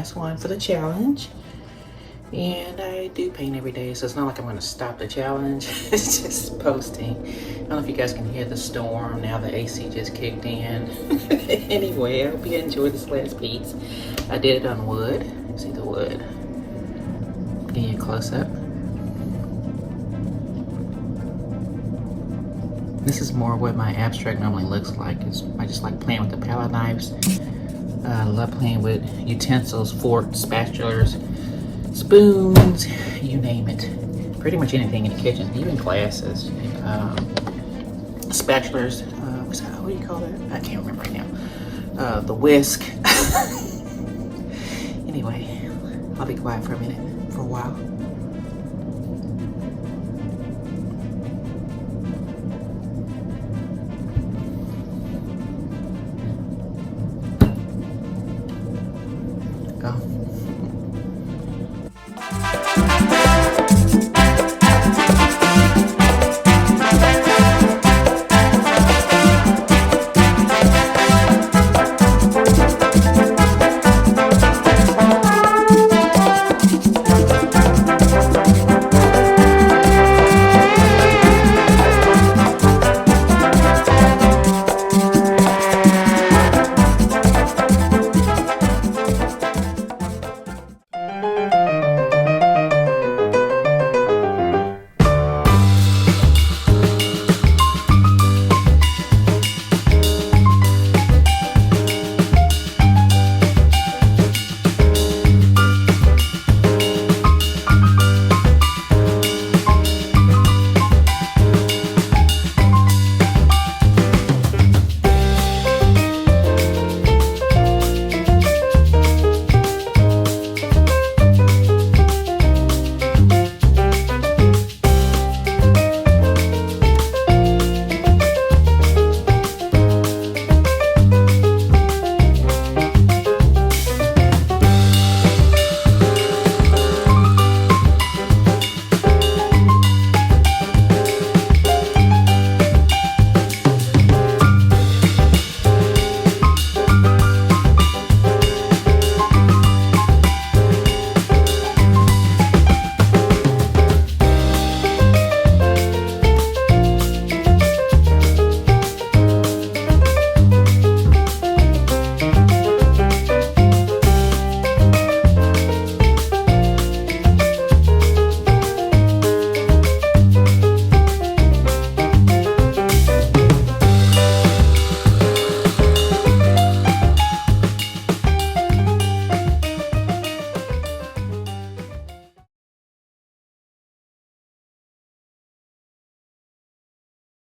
last one for the challenge. And I do paint every day, so it's not like I'm gonna stop the challenge. It's just posting. I don't know if you guys can hear the storm. Now the AC just kicked in. Anyway, I hope you enjoyed this last piece. I did it on wood. See the wood. Give you a close up. This is more what my abstract normally looks like. I just like playing with the palette knives. I love playing with utensils, forks, spatulas, spoons, you name it. Pretty much anything in the kitchen, even glasses, spatulas, what do you call that? I can't remember right now. The whisk. Anyway, I'll be quiet for a minute, for a while.